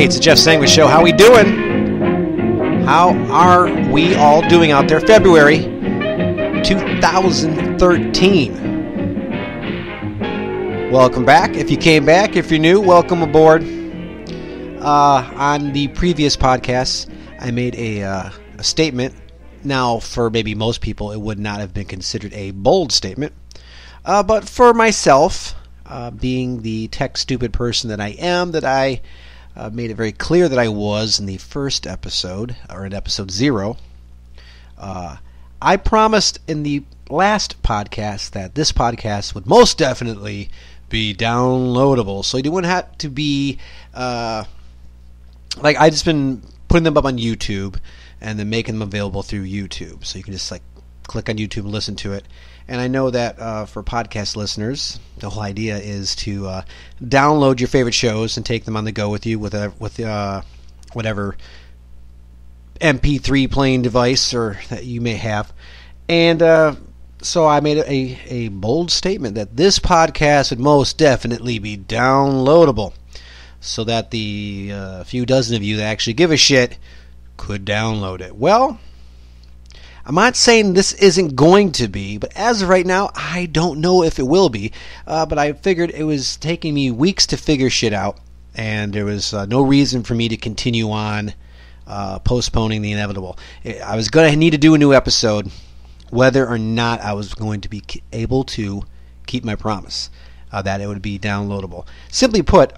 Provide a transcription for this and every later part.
Hey, it's the Jeff Sanguis Show. How we doing? How are we all doing out there? February 2013. Welcome back. If you came back, if you're new, welcome aboard. On the previous podcast, I made a statement. Now, for maybe most people, it would not have been considered a bold statement. But for myself, being the tech-stupid person that I am, that I made it very clear that I was in the first episode, or in episode 0. I promised in the last podcast that this podcast would most definitely be downloadable. So you wouldn't have to be, I just been putting them up on YouTube and then making them available through YouTube. So you can just click on YouTube and listen to it. And I know that for podcast listeners, the whole idea is to download your favorite shows and take them on the go with you with whatever MP3 playing device or that you may have. And so I made a bold statement that this podcast would most definitely be downloadable, so that the few dozen of you that actually give a shit could download it. Well, I'm not saying this isn't going to be, but as of right now, I don't know if it will be. But I figured it was taking me weeks to figure shit out, and there was no reason for me to continue on postponing the inevitable. I was going to need to do a new episode, whether or not I was going to be able to keep my promise that it would be downloadable. Simply put,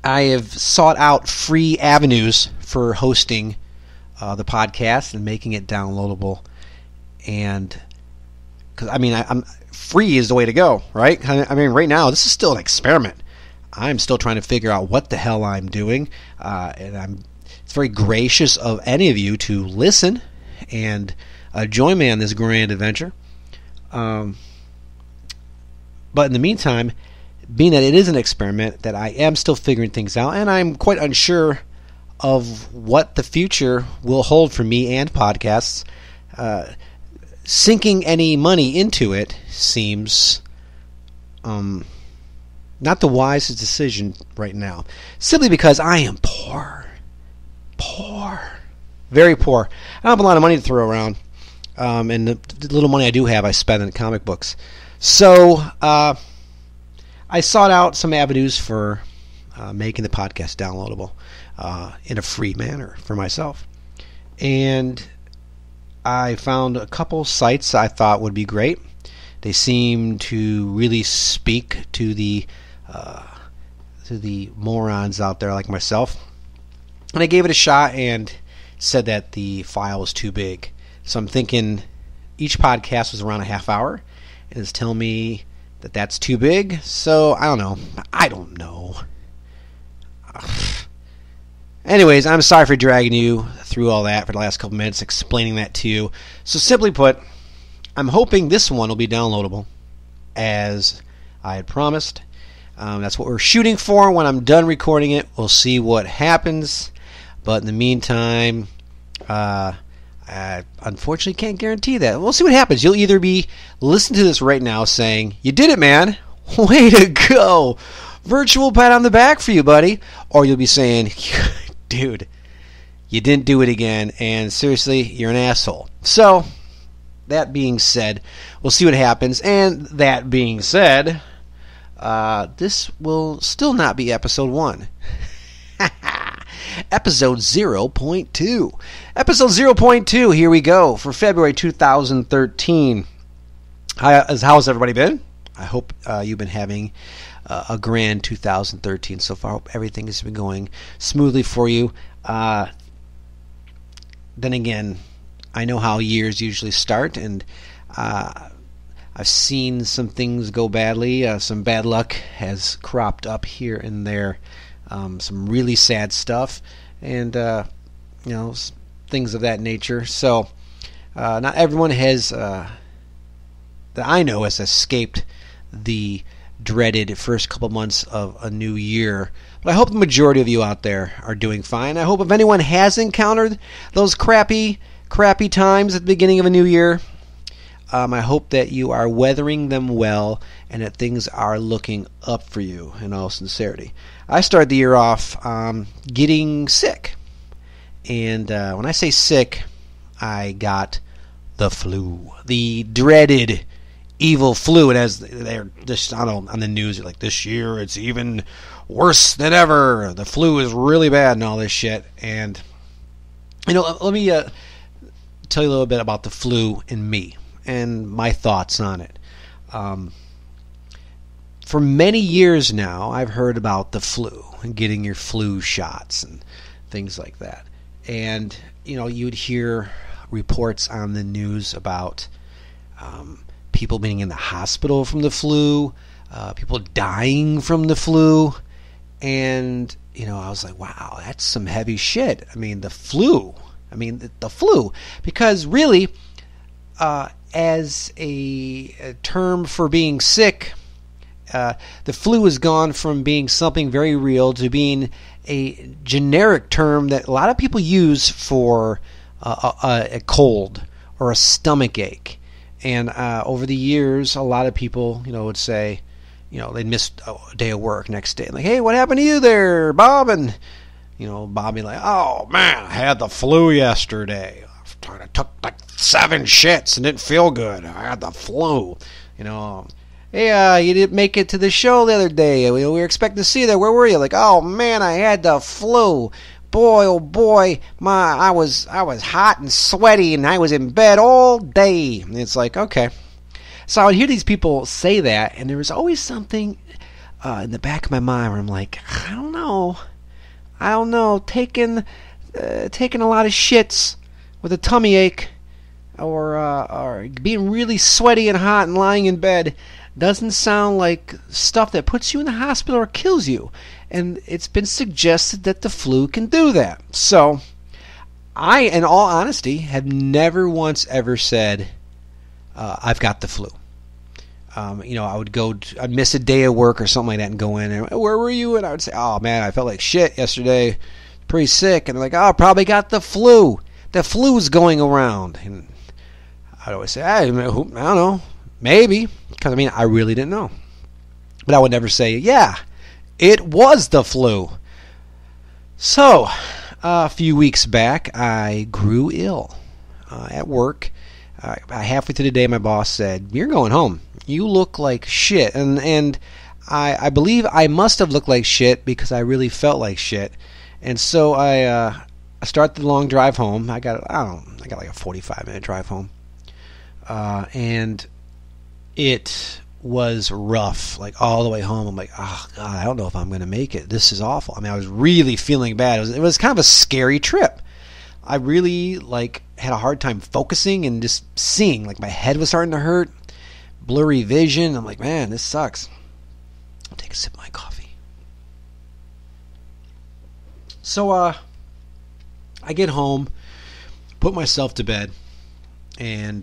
I have sought out free avenues for hosting the podcast and making it downloadable, and because I'm free is the way to go, right? I mean, right now this is still an experiment. I'm still trying to figure out what the hell I'm doing, and it's very gracious of any of you to listen and join me on this grand adventure. But in the meantime, being that it is an experiment, that I am still figuring things out, and I'm quite unsure of what the future will hold for me and podcasts. Sinking any money into it seems not the wisest decision right now, simply because I am poor, very poor. I don't have a lot of money to throw around, and the little money I do have I spend on comic books. So I sought out some avenues for making the podcast downloadable in a free manner for myself. And I found a couple sites I thought would be great. They seem to really speak to the morons out there like myself. And I gave it a shot and said that the file was too big. So I'm thinking each podcast was around a half hour. And it's telling me that that's too big. So I don't know. Anyways, I'm sorry for dragging you through all that for the last couple minutes, explaining that to you. So simply put, I'm hoping this one will be downloadable, as I had promised. That's what we're shooting for. When I'm done recording it, we'll see what happens. But in the meantime, I unfortunately can't guarantee that. We'll see what happens. You'll either be listening to this right now saying, "You did it, man. Way to go. Virtual pat on the back for you, buddy." Or you'll be saying, "Dude, you didn't do it again, and seriously, you're an asshole." So, that being said, we'll see what happens. And that being said, this will still not be episode 1. Episode 0.2. Episode 0.2, here we go, for February 2013. How's everybody been? I hope you've been having a grand 2013 so far. I hope everything has been going smoothly for you. Then again, I know how years usually start, and I've seen some things go badly. Some bad luck has cropped up here and there. Some really sad stuff, and things of that nature. So not everyone has, that I know, has escaped the dreaded first couple months of a new year. But I hope the majority of you out there are doing fine. I hope if anyone has encountered those crappy times at the beginning of a new year, I hope that you are weathering them well and that things are looking up for you in all sincerity. I started the year off getting sick. And when I say sick, I got the flu. The dreaded evil flu. And as they're just on the news, they're like, this year it's even worse than ever. The flu is really bad and all this shit. And, let me tell you a little bit about the flu and me and my thoughts on it. For many years now, I've heard about the flu and getting your flu shots and things like that. And, you'd hear reports on the news about people being in the hospital from the flu, people dying from the flu. And, I was like, wow, that's some heavy shit. I mean, the flu. Because really, as a term for being sick, the flu has gone from being something very real to being a generic term that a lot of people use for a cold or a stomach ache. And over the years, a lot of people, would say, they'd miss a day of work next day. Like, hey, what happened to you there, Bob? And, Bob be like, oh, man, I had the flu yesterday. I took like 7 shits and didn't feel good. I had the flu, Hey, you didn't make it to the show the other day. We were expecting to see you there. Where were you? Like, oh man, I had the flu. Boy, oh boy, I was hot and sweaty, and I was in bed all day. And it's like, okay. So I would hear these people say that, and there was always something in the back of my mind where I'm like, I don't know, taking a lot of shits with a tummy ache, or being really sweaty and hot and lying in bed doesn't sound like stuff that puts you in the hospital or kills you. And it's been suggested that the flu can do that. So I, in all honesty, have never once ever said I've got the flu. I'd miss a day of work or something like that and go in and, where were you? And I would say, oh man, I felt like shit yesterday, pretty sick. And they're like, oh, I probably got the flu. The flu's going around. And I'd always say, I don't know, maybe. Because, I really didn't know. But I would never say, yeah, it was the flu. So, a few weeks back, I grew ill at work. Halfway through the day, my boss said, you're going home. You look like shit. And I believe I must have looked like shit because I really felt like shit. And so I started the long drive home. I got like a 45-minute drive home. And it was rough, like all the way home. I'm like, oh God, I don't know if I'm going to make it. This is awful. I was really feeling bad. It was kind of a scary trip. I really had a hard time focusing and just seeing. Like my head was starting to hurt, blurry vision. I'm like, man, this sucks. I'll take a sip of my coffee. So I get home, put myself to bed, and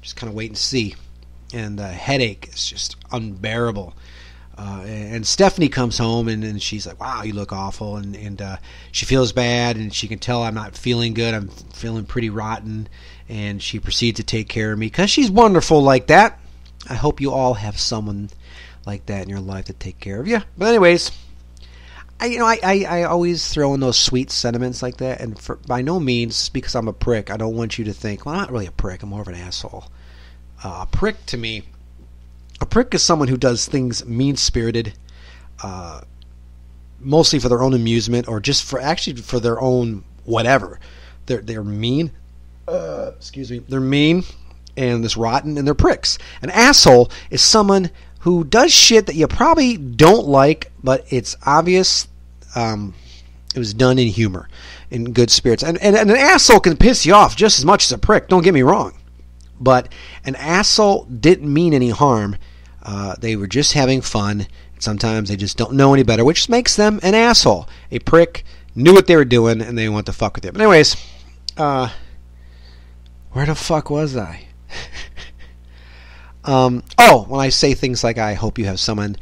just kind of wait and see. And the headache is just unbearable. And Stephanie comes home and she's like, wow, you look awful. And she feels bad, and she can tell I'm not feeling good. I'm feeling pretty rotten. And she proceeds to take care of me because she's wonderful like that. I hope you all have someone like that in your life to take care of you. But anyways, I always throw in those sweet sentiments like that. And by no means, because I'm a prick, I don't want you to think, well, I'm not really a prick. I'm more of an asshole. A prick to me, a prick is someone who does things mean-spirited, mostly for their own amusement or just for their own whatever. They're mean. They're mean and this rotten, and they're pricks. An asshole is someone who does shit that you probably don't like, but it's obvious it was done in humor, in good spirits. And an asshole can piss you off just as much as a prick. Don't get me wrong. But an asshole didn't mean any harm. They were just having fun. Sometimes they just don't know any better, which makes them an asshole. A prick knew what they were doing, and they want to fuck with you. But anyways, where the fuck was I? When I say things like, I hope you have someone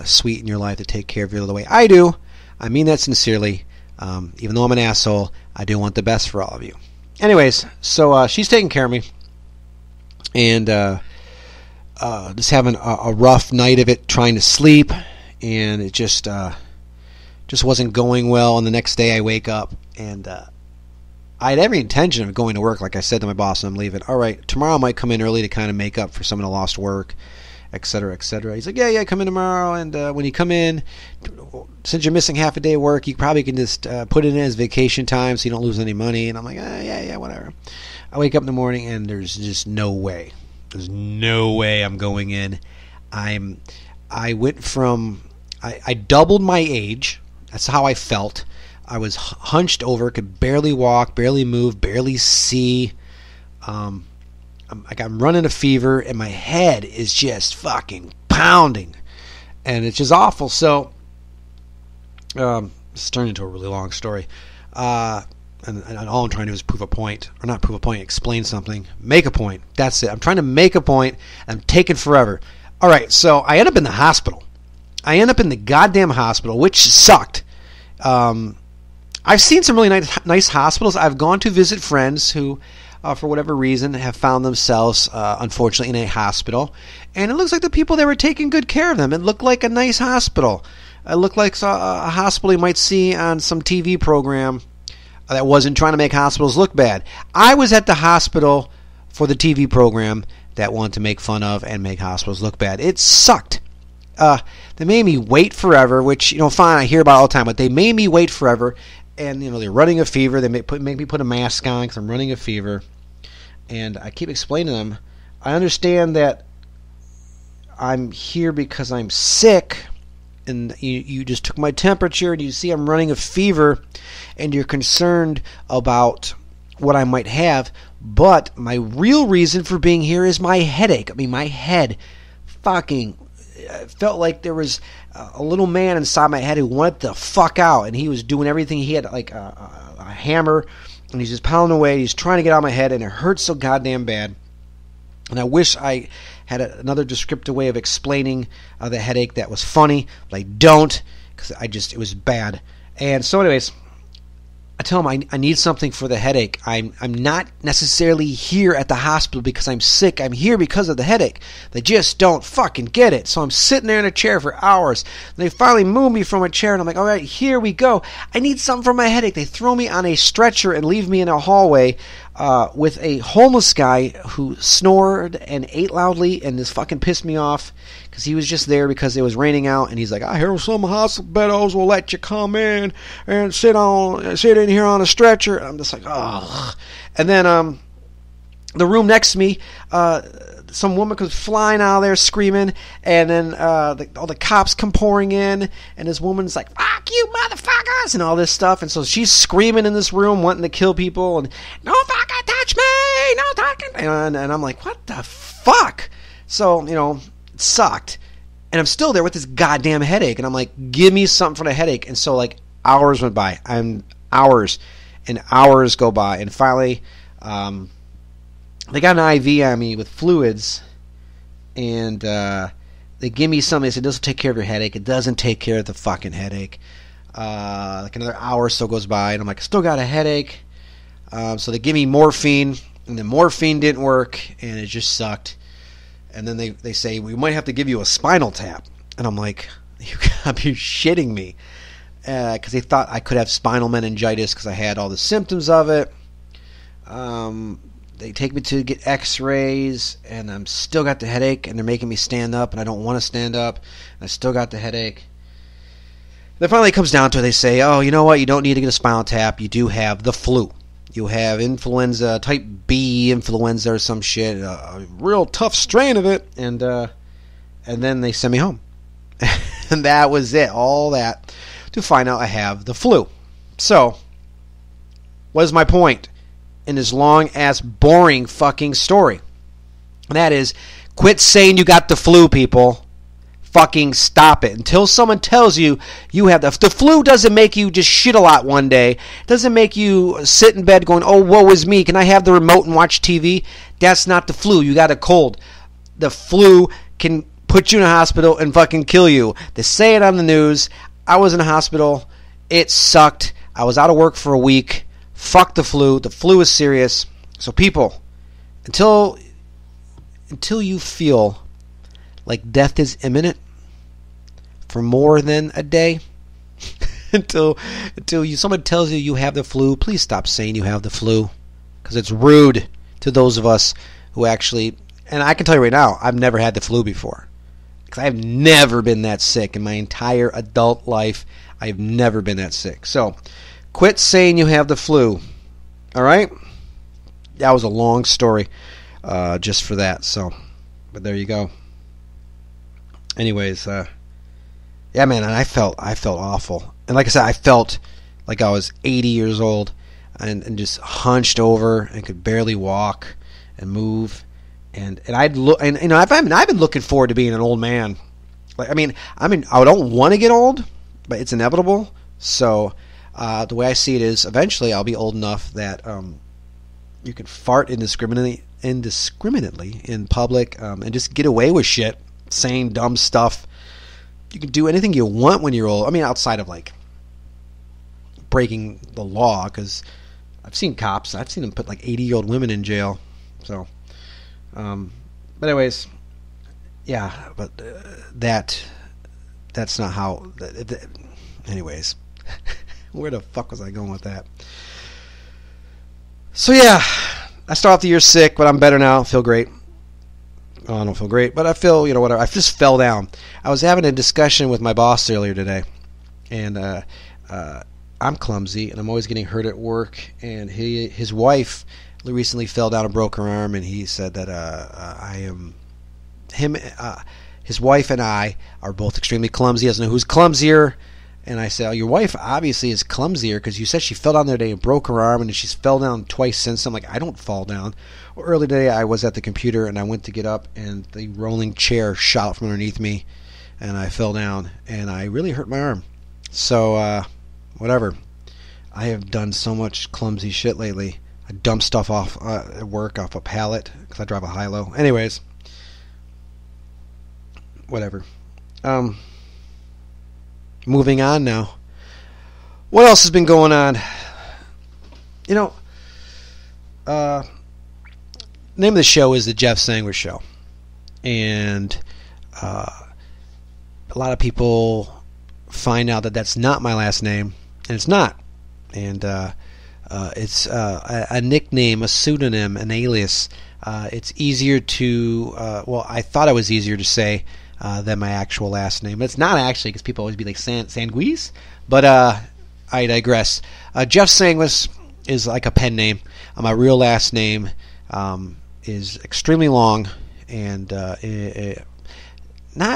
sweet in your life to take care of you the way I do, I mean that sincerely. Even though I'm an asshole, I do want the best for all of you. Anyways, so she's taking care of me. and just having a rough night of it, trying to sleep, and it just wasn't going well. And the next day I wake up, and I had every intention of going to work. Like I said to my boss, I'm leaving. All right, tomorrow I might come in early to kind of make up for some of the lost work, et cetera, et cetera. He's like, yeah, come in tomorrow, and when you come in, since you're missing half a day of work, you probably can just put it in as vacation time so you don't lose any money. And I'm like, yeah, whatever. I wake up in the morning, and there's just no way. There's no way I'm going in. I went from, I doubled my age. That's how I felt. I was hunched over, could barely walk, barely move, barely see. I'm running a fever, and my head is just fucking pounding, and it's just awful. So, it's turned into a really long story. And all I'm trying to do is prove a point, or not prove a point, explain something, make a point. That's it. I'm trying to make a point. I'm taking forever. All right, so I end up in the hospital. I end up in the goddamn hospital, which sucked. I've seen some really nice hospitals. I've gone to visit friends who, for whatever reason, have found themselves, unfortunately, in a hospital. And it looks like the people there were taking good care of them. It looked like a nice hospital. It looked like a hospital you might see on some TV program that wasn't trying to make hospitals look bad. I was at the hospital for the TV program that wanted to make fun of and make hospitals look bad. It sucked. They made me wait forever, which, fine, I hear about all the time, but they made me wait forever. And, they're running a fever. They make me put a mask on because I'm running a fever. And I keep explaining to them, I understand that I'm here because I'm sick, and you just took my temperature, and you see I'm running a fever, and you're concerned about what I might have, but my real reason for being here is my headache. I mean, my head fucking felt like there was a little man inside my head who wanted the fuck out, and he was doing everything. He had like a hammer, and he's just pounding away. He's trying to get out of my head, and it hurts so goddamn bad. And I wish I had another descriptive way of explaining the headache that was funny, but I don't, because it was bad. And so anyways, I tell them I need something for the headache. I'm not necessarily here at the hospital because I'm sick. I'm here because of the headache. They just don't fucking get it. So I'm sitting there in a chair for hours. And they finally move me from a chair, and I'm like, all right, here we go. I need something for my headache. They throw me on a stretcher and leave me in a hallway with a homeless guy who snored and ate loudly, and this fucking pissed me off because he was just there because it was raining out, and he's like, I hear some hospitals will let you come in and sit in here on a stretcher. And I'm just like, oh. And then the room next to me, some woman comes flying out of there screaming, and then all the cops come pouring in, and this woman's like, fuck you motherfuckers, and all this stuff. And so she's screaming in this room wanting to kill people, and no fucking touch me, no talking, and I'm like, what the fuck? So it sucked, and I'm still there with this goddamn headache, and I'm like, give me something for the headache. And so like hours went by, hours and hours go by, and finally they got an IV on me with fluids, and they give me something. They said, this will take care of your headache. It doesn't take care of the fucking headache. Like another hour or so goes by, and I'm like, I still got a headache. So they give me morphine, and the morphine didn't work, and it just sucked. And then they say, we might have to give you a spinal tap. And I'm like, you gotta be shitting me. Because they thought I could have spinal meningitis because I had all the symptoms of it. They take me to get x-rays, and I'm still got the headache, and they're making me stand up, and I don't want to stand up, and I still got the headache. Then finally it comes down to it. They say, oh, you know what? You don't need to get a spinal tap. You do have the flu. You have influenza, type B influenza or some shit, a real tough strain of it, and then they send me home. And that was it, all that, to find out I have the flu. So, what is my point in this long-ass, boring fucking story? And that is, quit saying you got the flu, people. Fucking stop it. Until someone tells you you have the flu doesn't make you just shit a lot one day. It doesn't make you sit in bed going, oh, woe is me. Can I have the remote and watch TV? That's not the flu. You got a cold. The flu can put you in a hospital and fucking kill you. They say it on the news. I was in a hospital. It sucked. I was out of work for a week. Fuck the flu. The flu is serious. So people, until until you feel like death is imminent for more than a day, until someone tells you have the flu, please stop saying you have the flu, because it's rude to those of us who actually. And I can tell you right now, I've never had the flu before, because I've never been that sick in my entire adult life. I've never been that sick. So, quit saying you have the flu. All right? That was a long story, just for that. So, but there you go. Anyways, yeah, man, and I felt awful. And like I said, I felt like I was 80 years old and just hunched over and could barely walk and move. And I'd look, and I've been looking forward to being an old man. Like, I mean, I don't want to get old, but it's inevitable. So the way I see it is, eventually I'll be old enough that you can fart indiscriminately in public, and just get away with shit, saying dumb stuff. You can do anything you want when you're old. I mean, outside of like breaking the law, because I've seen cops. I've seen them put like 80-year-old women in jail. So, but anyways, yeah. But that's not how. Anyways, where the fuck was I going with that? So yeah, I start off the year sick, but I'm better now. I feel great. Oh, I don't feel great, but I feel, whatever. I just fell down. I was having a discussion with my boss earlier today, and I'm clumsy, and I'm always getting hurt at work. And his wife recently fell down and broke her arm, and he said that his wife and I are both extremely clumsy. He doesn't know who's clumsier. And I said, oh, your wife obviously is clumsier, because you said she fell down the other day and broke her arm, and she's fell down twice since. I'm like, I don't fall down. Well, earlier today I was at the computer, and I went to get up, and the rolling chair shot from underneath me, and I fell down, and I really hurt my arm. So, whatever. I have done so much clumsy shit lately. I dump stuff off at work off a pallet, because I drive a high-low. Anyways. Whatever. Moving on now. What else has been going on? Name of the show is the Jeff Sanguis Show. And a lot of people find out that that's not my last name, and it's not. And it's a nickname, a pseudonym, an alias. It's easier to, I thought it was easier to say than my actual last name. It's not actually, because people always be like Sanguis, but I digress. Jeff Sanguis is like a pen name. My real last name is extremely long, and not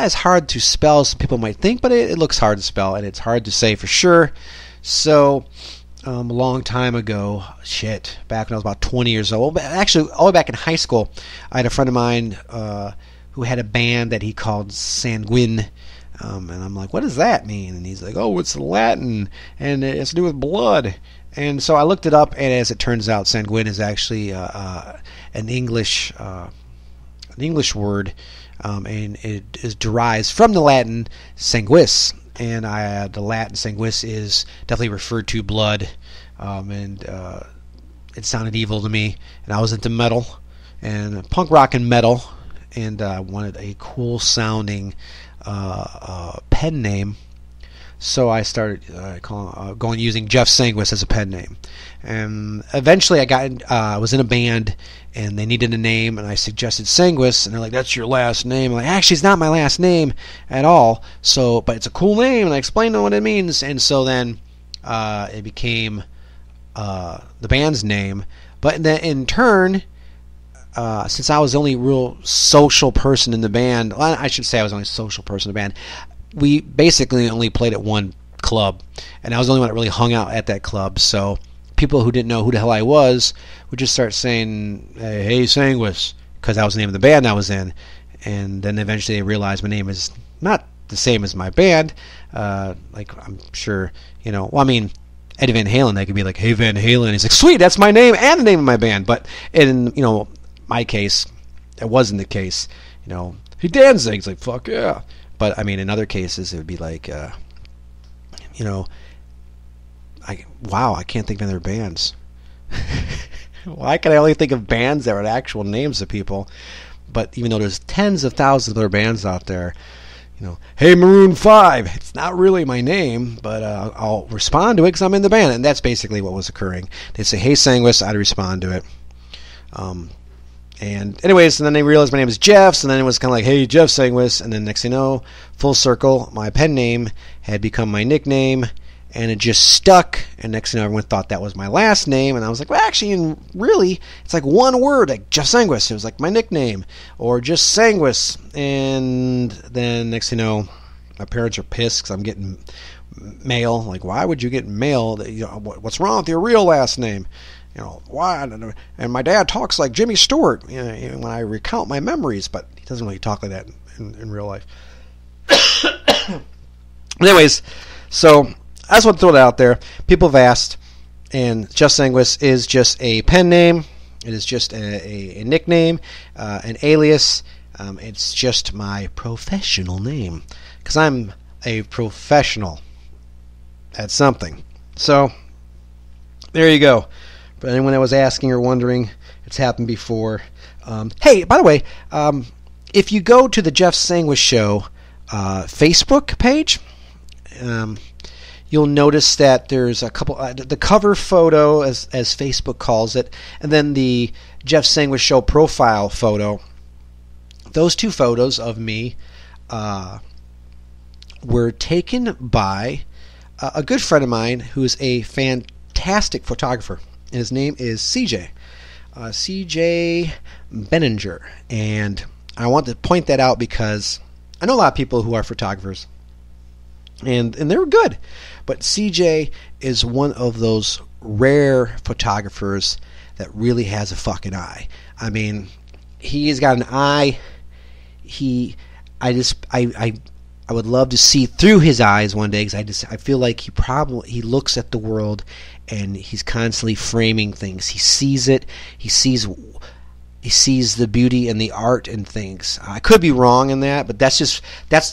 as hard to spell as some people might think, but it looks hard to spell, and it's hard to say for sure. So a long time ago, back when I was about 20 years old, actually all the way back in high school, I had a friend of mine who had a band that he called Sanguin, and I'm like, what does that mean? And he's like, oh, it's Latin, and it's to do with blood. And so I looked it up, and as it turns out, Sanguin is actually an English word, and it derives from the Latin sanguis, and the Latin sanguis is definitely referred to blood, and it sounded evil to me, and I was into metal, and punk rock and metal, and wanted a cool sounding pen name, so I started using Jeff Sanguis as a pen name. And eventually I was in a band, and they needed a name, and I suggested Sanguis, and they're like, that's your last name. I'm like, actually, it's not my last name at all, but it's a cool name, and I explained what it means, and so then it became the band's name. But then in turn, since I was the only real social person in the band, well, I should say I was the only social person in the band, we basically only played at one club, and I was the only one that really hung out at that club, so people who didn't know who the hell I was would just start saying, hey Sanguis, because that was the name of the band I was in, and then eventually they realized my name is not the same as my band, like I'm sure, Eddie Van Halen, they could be like, hey Van Halen, he's like, sweet, that's my name and the name of my band, but in, my case, that wasn't the case, he Danzig, it's like, fuck yeah. But I mean, in other cases, it would be like, I can't think of other bands. Why can I only think of bands that are actual names of people? But even though there's tens of thousands of other bands out there, hey Maroon 5, it's not really my name, but I'll respond to it because I'm in the band. And that's basically what was occurring. They'd say, hey Sanguis, I'd respond to it. And anyways, and then they realized my name is Jeff, so then it was kind of like, hey, Jeff Sanguis, and then next thing you know, full circle, my pen name had become my nickname, and it just stuck, and next thing you know, everyone thought that was my last name, and I was like, well, actually, really, it's like one word, like Jeff Sanguis, it was like my nickname, or just Sanguis, and then next thing you know, my parents are pissed because I'm getting mail, like, why would you get mail, what's wrong with your real last name? Why? And my dad talks like Jimmy Stewart when I recount my memories, but he doesn't really talk like that in real life. Anyways, so I just want to throw that out there. People have asked, and Jeff Sanguis is just a pen name. It is just a nickname, an alias. It's just my professional name because I'm a professional at something. So there you go. For anyone that was asking or wondering, it's happened before. Hey, by the way, if you go to the Jeff Sanguis Show Facebook page, you'll notice that there's a couple, the cover photo, as Facebook calls it, and then the Jeff Sanguis Show profile photo. Those two photos of me were taken by a good friend of mine who's a fantastic photographer. His name is CJ. CJ Benninger. And I want to point that out because I know a lot of people who are photographers. And they're good. But CJ is one of those rare photographers that really has a fucking eye. I mean, he's got an eye. I would love to see through his eyes one day because I feel like he looks at the world and he's constantly framing things. He sees it. He sees the beauty and the art in things. I could be wrong in that, but that's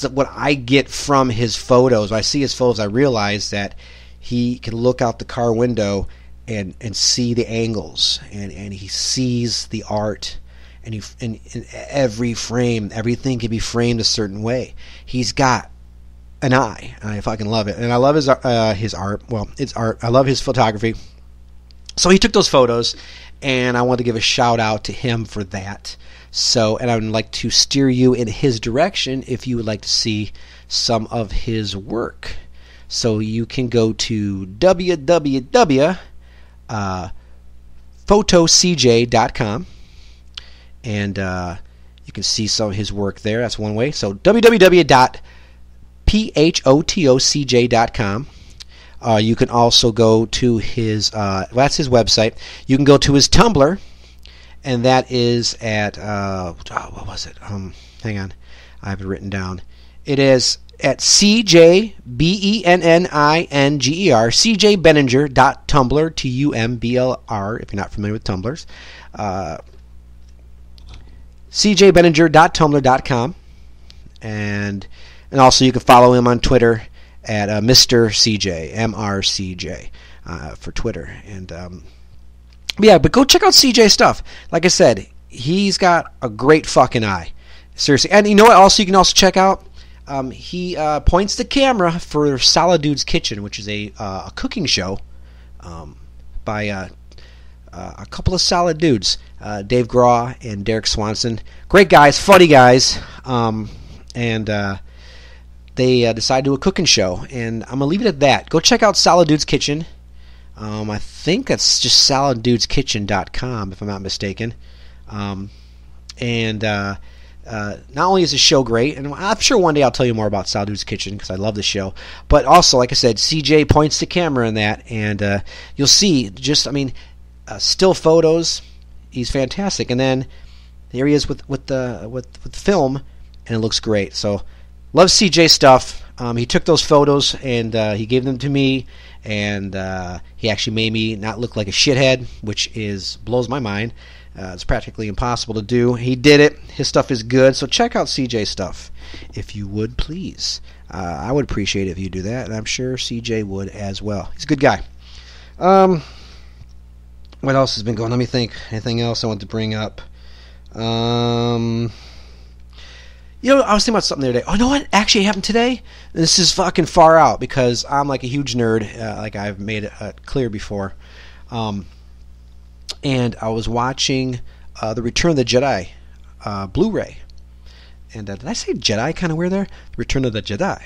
what I get from his photos. When I see his photos, I realize that he can look out the car window and see the angles, and he sees the art. And in every frame, everything can be framed a certain way. He's got an eye, and I fucking love it. And I love his art. Well, it's art. I love his photography. So he took those photos, and I want to give a shout out to him for that. So, and I would like to steer you in his direction if you would like to see some of his work. So you can go to www.photocj.com. And you can see some of his work there. That's one way. So www.photocj.com. You can also go to his, that's his website. You can go to his Tumblr, and that is at, what was it? Hang on. I have it written down. It is at CJBENNINGER, CJBenninger.tumblr, TUMBLR, if you're not familiar with Tumblrs. CJBenninger.tumblr.com, and also you can follow him on Twitter at Mr. CJ, MRCJ, for Twitter. And but go check out CJ stuff. Like I said, he's got a great fucking eye, seriously. And you know what? Also, you can also check out. He points the camera for Solid Dude's Kitchen, which is a cooking show by a couple of solid dudes, Dave Graw and Derek Swanson. Great guys, funny guys, and they decided to do a cooking show, and I'm going to leave it at that. Go check out Solid Dude's Kitchen. I think that's just soliddudeskitchen.com, if I'm not mistaken. And not only is the show great, and I'm sure one day I'll tell you more about Solid Dude's Kitchen because I love the show, but also, like I said, CJ points the camera in that, and you'll see still photos. He's fantastic, and then there he is with film, and it looks great. So, love CJ stuff. He took those photos and he gave them to me, and he actually made me not look like a shithead, which blows my mind. It's practically impossible to do. He did it. His stuff is good. So check out CJ stuff, if you would, please. I would appreciate it if you do that, and I'm sure CJ would as well. He's a good guy. What else has been going on? Let me think. Anything else I want to bring up? I was thinking about something the other day. Oh, you know what? Actually, it happened today. This is fucking far out because I'm like a huge nerd, like I've made it clear before. And I was watching the Return of the Jedi Blu-ray. And did I say Jedi kind of weird there? Return of the Jedi.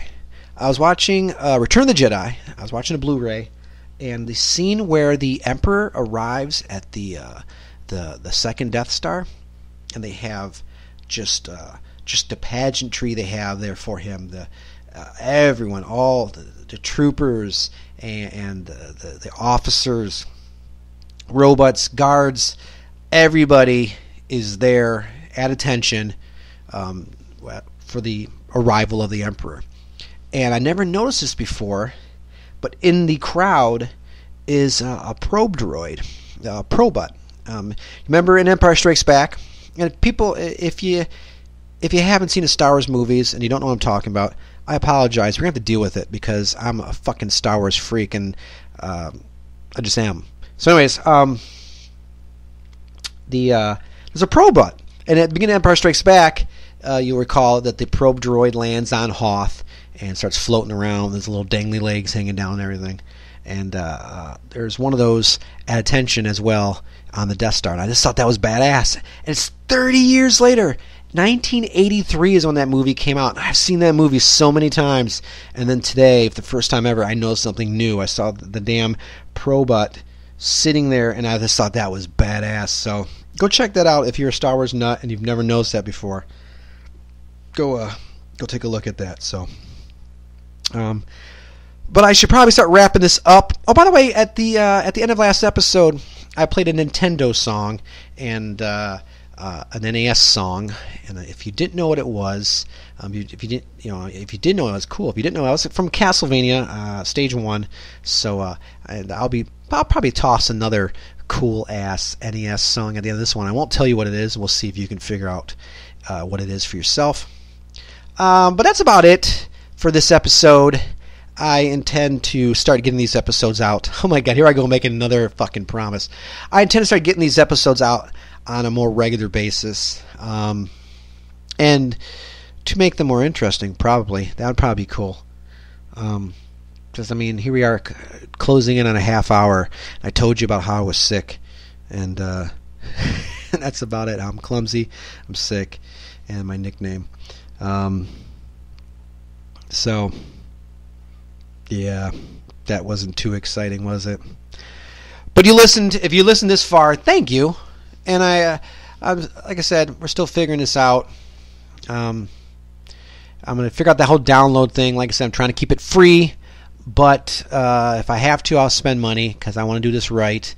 I was watching Return of the Jedi. I was watching a Blu-ray, and the scene where the Emperor arrives at the second Death Star, and they have just the pageantry they have there for him. Everyone, all the troopers and the officers, robots, guards, everybody is there at attention for the arrival of the Emperor. And I never noticed this before, but in the crowd is a probe droid, a probot. Remember in Empire Strikes Back? And people, if you haven't seen the Star Wars movies and you don't know what I'm talking about, I apologize. We're going to have to deal with it because I'm a fucking Star Wars freak, and I just am. So anyways, there's a probot. And at the beginning of Empire Strikes Back, you'll recall that the probe droid lands on Hoth and starts floating around. There's little dangly legs hanging down and everything. And there's one of those at attention as well on the Death Star. And I just thought that was badass. And it's 30 years later. 1983 is when that movie came out. I've seen that movie so many times. And then today, for the first time ever, I noticed something new. I saw the damn probot sitting there, and I just thought that was badass. So go check that out if you're a Star Wars nut and you've never noticed that before. Go take a look at that. So, but I should probably start wrapping this up. Oh, by the way, at the end of last episode, I played a Nintendo song and an NES song. And if you didn't know what it was, if you did know it was cool. If you didn't know, it was from Castlevania Stage 1. So and I'll probably toss another cool ass NES song at the end of this one. I won't tell you what it is. We'll see if you can figure out what it is for yourself. But that's about it for this episode. I intend to start getting these episodes out. Oh my god, here I go making another fucking promise. I intend to start getting these episodes out on a more regular basis. And to make them more interesting, probably. That would probably be cool. Because, here we are closing in on a half hour. I told you about how I was sick. And that's about it. I'm clumsy, I'm sick, and my nickname. So, yeah, that wasn't too exciting, was it? But if you listened this far, thank you. And I like I said, we're still figuring this out. I'm going to figure out that whole download thing. Like I said, I'm trying to keep it free. But if I have to, I'll spend money because I want to do this right.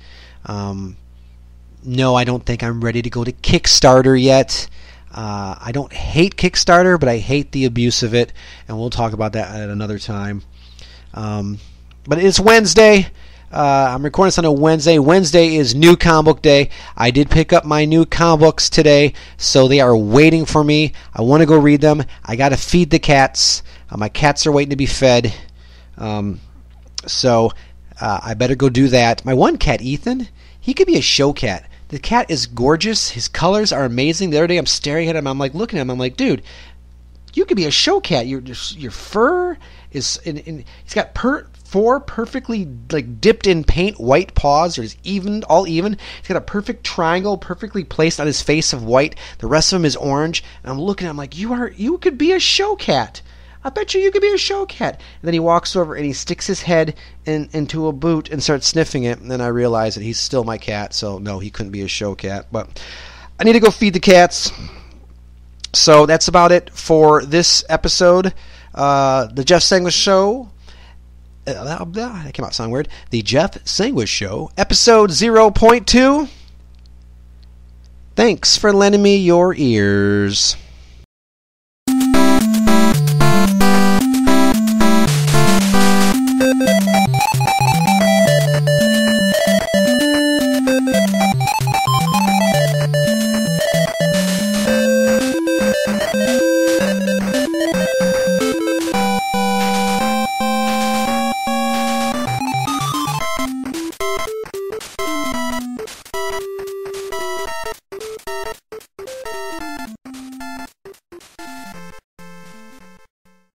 No, I don't think I'm ready to go to Kickstarter yet. I don't hate Kickstarter, but I hate the abuse of it. And we'll talk about that at another time. But it's Wednesday. I'm recording this on a Wednesday. Wednesday is New Comic Book Day. I did pick up my new comic books today, so they are waiting for me. I want to go read them. I got to feed the cats. My cats are waiting to be fed. So I better go do that. My one cat, Ethan, he could be a show cat. The cat is gorgeous. His colors are amazing. The other day I'm staring at him. I'm like looking at him. I'm like, dude, you could be a show cat. Your fur is he's got four perfectly dipped in paint white paws. Or all even. He's got a perfect triangle perfectly placed on his face of white. The rest of him is orange. And I'm looking at him like, you could be a show cat. I bet you could be a show cat. And then he walks over and he sticks his head into a boot and starts sniffing it. And then I realize that he's still my cat. So no, he couldn't be a show cat. But I need to go feed the cats. So that's about it for this episode. The Jeff Sanguis Show. That came out sound weird. The Jeff Sanguis Show, episode 0.2. Thanks for lending me your ears.